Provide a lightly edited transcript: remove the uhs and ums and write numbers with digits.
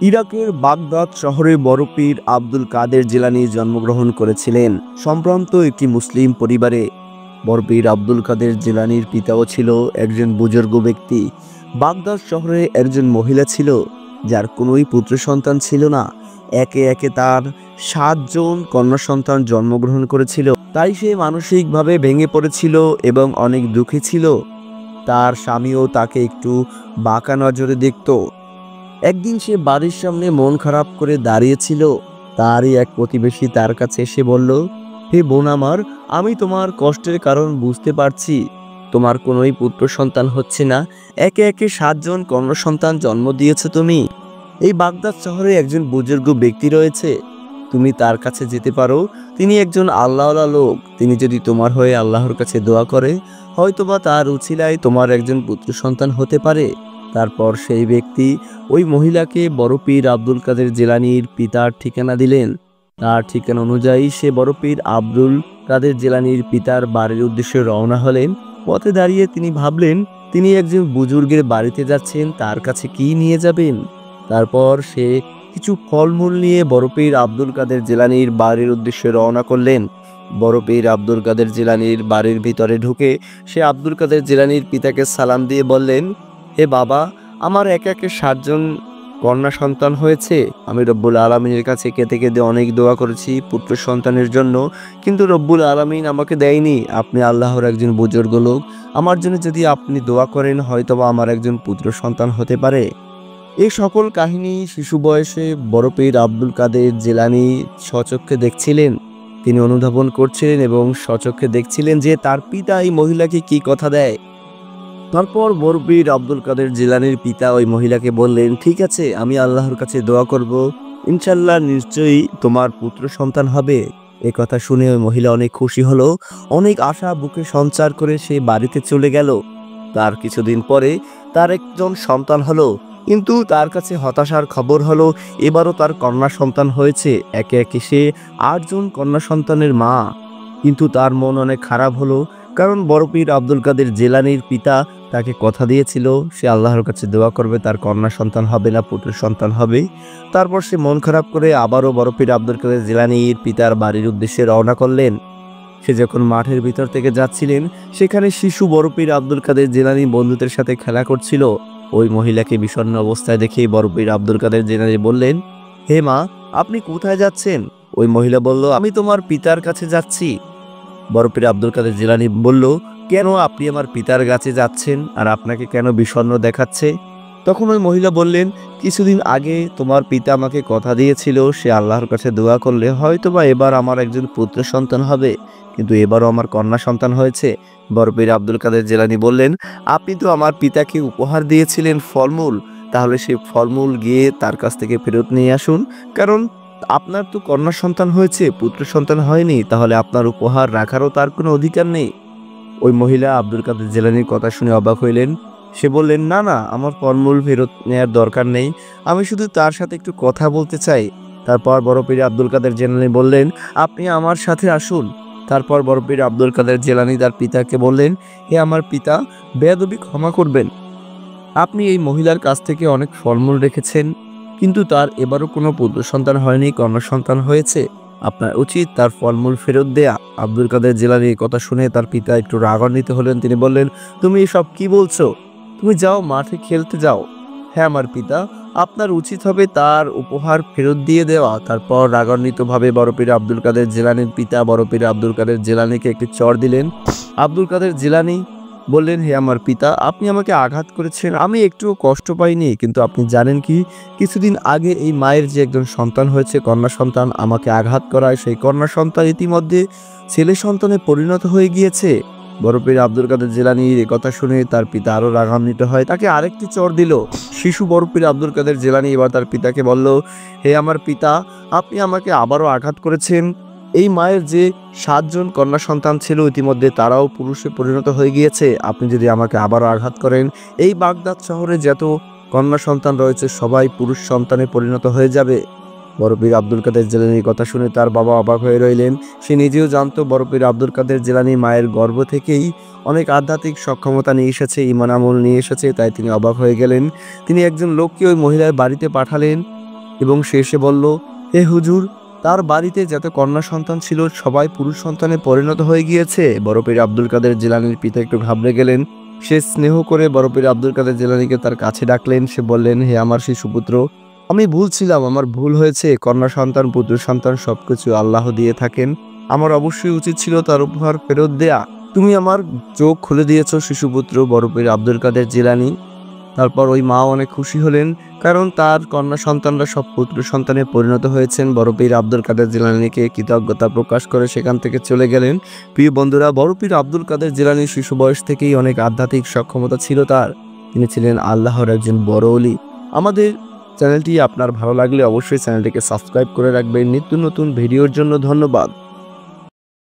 ইরাকের বাগদাদ শহরে বড় পীর আব্দুল কাদের জিলানী জন্মগ্রহণ করেছিলেন। সম্ভ্রান্ত একটি মুসলিম পরিবারে। বড় পীর আব্দুল কাদের জিলানীর পিতাও ছিল একজন বুজুর্গ ব্যক্তি। বাগদাদ শহরে একজন মহিলা ছিল যার কোনোই পুত্র সন্তান ছিল না। একে একে তার 7 জন কন্যা সন্তান জন্মগ্রহণ করেছিল। তাই সে মানসিকভাবে ভেঙে পড়েছিল এবং অনেক দুঃখী ছিল। তার স্বামীও তাকে একটু বাঁকা নজরে দেখত। একদিন সে বাড়ির সামনে মন খারাপ করে দাঁড়িয়েছিল। তারই এক প্রতিবেশী তার কাছে এসে বলল, হে বোন আমার, আমি তোমার কষ্টের কারণ বুঝতে পারছি। তোমার কোনোই পুত্র সন্তান হচ্ছে না, একে একে 7 জন কন্যা সন্তান জন্ম দিয়েছো তুমি। এই বাগদাদ শহরে একজন বুজুর্গ ব্যক্তি রয়েছে, তুমি তার কাছে যেতে পারো। তিনি একজন আল্লাহওয়ালা লোক। তিনি যদি তোমার হয়ে আল্লাহর কাছে দোয়া করে, হয়তোবা তার উছিলায় তোমার একজন পুত্র সন্তান হতে পারে। তারপর সেই ব্যক্তি ওই মহিলাকে বড় পীর আব্দুল কাদের জিলানীর পিতার ঠিকানা দিলেন। তার ঠিকানা অনুযায়ী সে বড় পীর আব্দুল কাদের জিলানীর পিতার বাড়ির উদ্দেশ্যে রওনা হলেন। পথে দাঁড়িয়ে তিনি ভাবলেন, তিনি একজন বুজুর্গের বাড়িতে যাচ্ছেন, তার কাছে কি নিয়ে যাবেন। তারপর সে কিছু ফলমূল নিয়ে বড় পীর আব্দুল কাদের জিলানীর বাড়ির উদ্দেশ্যে রওনা করলেন। বড় পীর আব্দুল কাদের জিলানীর বাড়ির ভিতরে ঢুকে সে আব্দুল কাদের জিলানীর পিতাকে সালাম দিয়ে বললেন, হে বাবা, আমার একে একে 7 জন কন্যা সন্তান হয়েছে। আমি রব্বুল আলমিনের কাছে কেঁদে কেঁদে অনেক দোয়া করেছি পুত্র সন্তানের জন্য, কিন্তু রব্বুল আলমিন আমাকে দেয়নি। আপনি আল্লাহর একজন বুজুর্গ লোক, আমার জন্য যদি আপনি দোয়া করেন, হয়তোবা আমার একজন পুত্র সন্তান হতে পারে। এই সকল কাহিনী শিশু বয়সে বড় পীর আব্দুল কাদের জিলানী স্বচক্ষে দেখছিলেন। তিনি অনুধাবন করছিলেন এবং স্বচক্ষে দেখছিলেন যে তার পিতা এই মহিলাকে কি কথা দেয়। তারপর বড় পীর আব্দুল কাদের জিলানীর পিতা ওই মহিলাকে বললেন, ঠিক আছে, আমি আল্লাহর কাছে দোয়া করব, ইনশাল্লাহ নিশ্চয়ই তোমার পুত্র সন্তান হবে। এ কথা শুনে ওই মহিলা অনেক খুশি হলো। অনেক আশা বুকে সঞ্চার করে সে বাড়িতে চলে গেল। তার কিছুদিন পরে তার একজন সন্তান হলো, কিন্তু তার কাছে হতাশার খবর হলো এবারও তার কন্যা সন্তান হয়েছে। একে একে সে 8 জন কন্যা সন্তানের মা। কিন্তু তার মন অনেক খারাপ হলো, কারণ বড় পীর আব্দুল কাদের জিলানীর পিতা তাকে কথা দিয়েছিল সে আল্লাহর কাছে দোয়া করবে, তার কন্যা সন্তান হবে না, পুত্র সন্তান হবে। তারপর সে মন খারাপ করে আবারও বড় পীর আব্দুল কাদের জিলানীর পিতার বাড়ির উদ্দেশ্যে রওনা করলেন। সে যখন মাঠের ভিতর থেকে যাচ্ছিলেন, সেখানে শিশু বড় পীর আব্দুল কাদের জিলানী বন্ধুদের সাথে খেলা করছিল। ওই মহিলাকে বিষণ্ণ অবস্থায় দেখে বড় পীর আব্দুল কাদের জিলানী বললেন, হে মা, আপনি কোথায় যাচ্ছেন? ওই মহিলা বলল, আমি তোমার পিতার কাছে যাচ্ছি। বড় পীর আব্দুল কাদের জিলানী বলল, কেন আপনি আমার পিতার কাছে যাচ্ছেন, আর আপনাকে কেন বিষণ্ণ দেখাচ্ছে? তখন ওই মহিলা বললেন, কিছুদিন আগে তোমার পিতা আমাকে কথা দিয়েছিল সে আল্লাহর কাছে দোয়া করলে হয়তোবা এবার আমার একজন পুত্র সন্তান হবে, কিন্তু এবারও আমার কন্যা সন্তান হয়েছে। বড় পীর আব্দুল কাদের জিলানী বললেন, আপনি তো আমার পিতাকে উপহার দিয়েছিলেন ফলমূল, তাহলে সেই ফলমূল গিয়ে তার কাছ থেকে ফেরত নিয়ে আসুন, কারণ আপনার তো কন্যা সন্তান হয়েছে, পুত্র সন্তান হয়নি, তাহলে আপনার উপহার রাখারও তার কোনো অধিকার নেই। ওই মহিলা আব্দুল কাদের জিলানীর কথা শুনে অবাক হইলেন। সে বললেন, না না, আমার ফলমূল ফেরত নেওয়ার দরকার নেই, আমি শুধু তার সাথে একটু কথা বলতে চাই। তারপর বড় পীর আব্দুল কাদের জিলানী বললেন, আপনি আমার সাথে আসুন। তারপর বড় পীর আব্দুল কাদের জিলানী তার পিতাকে বললেন, হে আমার পিতা, বেয়াদবি ক্ষমা করবেন। আপনি এই মহিলার কাছ থেকে অনেক ফলমূল রেখেছেন, কিন্তু তার এবারও কোনো পুত্র সন্তান হয়নি, কন্যা সন্তান হয়েছে। আপনার উচিত তার ফলমূল ফেরত দেয়া। আব্দুল কাদের জিলানীর কথা শুনে তার পিতা একটু রাগান্বিত হলেন। তিনি বললেন, তুমি এসব কি বলছো? তুমি যাও, মাঠে খেলতে যাও। হ্যাঁ আমার পিতা, আপনার উচিত হবে তার উপহার ফেরত দিয়ে দেওয়া। তারপর রাগান্বিতভাবে বড় পীর আব্দুল কাদের জিলানীর পিতা বড় পীর আব্দুল কাদের জিলানীকে একটি চড় দিলেন। আব্দুল কাদের জিলানী বললেন, হে আমার পিতা, আপনি আমাকে আঘাত করেছেন, আমি একটুও কষ্ট পাইনি, কিন্তু আপনি জানেন কি, কিছুদিন আগে এই মায়ের যে একজন সন্তান হয়েছে, কন্যা সন্তান, আমাকে আঘাত করায় সেই কন্যা সন্তান ইতিমধ্যে ছেলে সন্তানে পরিণত হয়ে গিয়েছে। বড় পীর আব্দুল কাদের জিলানীর এই কথা শুনে তার পিতা আরো রাগান্বিত হয়, তাকে আরেকটি চড় দিল। শিশু বড় পীর আব্দুল কাদের জিলানী এবার তার পিতাকে বলল, হে আমার পিতা, আপনি আমাকে আবারও আঘাত করেছেন। এই মায়ের যে 7 জন কন্যা সন্তান ছিল, ইতিমধ্যে তারাও পুরুষে পরিণত হয়ে গিয়েছে। আপনি যদি আমাকে আবারও আঘাত করেন, এই বাগদাদ শহরে যত কন্যা সন্তান রয়েছে সবাই পুরুষ সন্তানে পরিণত হয়ে যাবে। বড় পীর আব্দুল কাদের জিলানীর কথা শুনে তার বাবা অবাক হয়ে রইলেন। সে নিজেও জানতো বড় পীর আব্দুল কাদের জিলানী মায়ের গর্ভ থেকেই অনেক আধ্যাত্মিক সক্ষমতা নিয়ে এসেছে, ঈমান আমল নিয়ে এসেছে, তাই তিনি অবাক হয়ে গেলেন। তিনি একজন লোককে ওই মহিলার বাড়িতে পাঠালেন। এবং সে এসে বলল, হে হুজুর, তার বাড়িতে যত কন্যা সন্তান ছিল সবাই পুরুষ সন্তানে পরিণত হয়ে গিয়েছে। বড় পীর আব্দুল কাদের জিলানীর পিতা একটু ঘাবড়ে গেলেন। সে স্নেহ করে বড় পীর আব্দুল কাদের জিলানীকে তার কাছে ডাকলেন। সে বললেন, হে আমার শিশুপুত্র, আমি ভুল ছিলাম, আমার ভুল হয়েছে। কন্যা সন্তান পুত্র সন্তান সবকিছু আল্লাহ দিয়ে থাকেন, আমার অবশ্যই উচিত ছিল তার উপহার ফেরত দেয়া। তুমি আমার চোখ খুলে দিয়েছো শিশুপুত্র বড় পীর আব্দুল কাদের জিলানী। তারপর ওই মা অনেক খুশি হলেন, কারণ তার কন্যা সন্তানরা সব পুত্র সন্তানে পরিণত হয়েছেন। বড় পীর আব্দুল কাদের জিলানীকে কৃতজ্ঞতা প্রকাশ করে সেখান থেকে চলে গেলেন। প্রিয় বন্ধুরা, বড় পীর আব্দুল কাদের জিলানীর শিশু বয়স থেকেই অনেক আধ্যাত্মিক সক্ষমতা ছিল তার। তিনি ছিলেন আল্লাহর একজন বড় ওলি। আমাদের চ্যানেলটি আপনার ভালো লাগলে অবশ্যই চ্যানেলটিকে সাবস্ক্রাইব করে রাখবেন নিত্য নতুন ভিডিওর জন্য। ধন্যবাদ।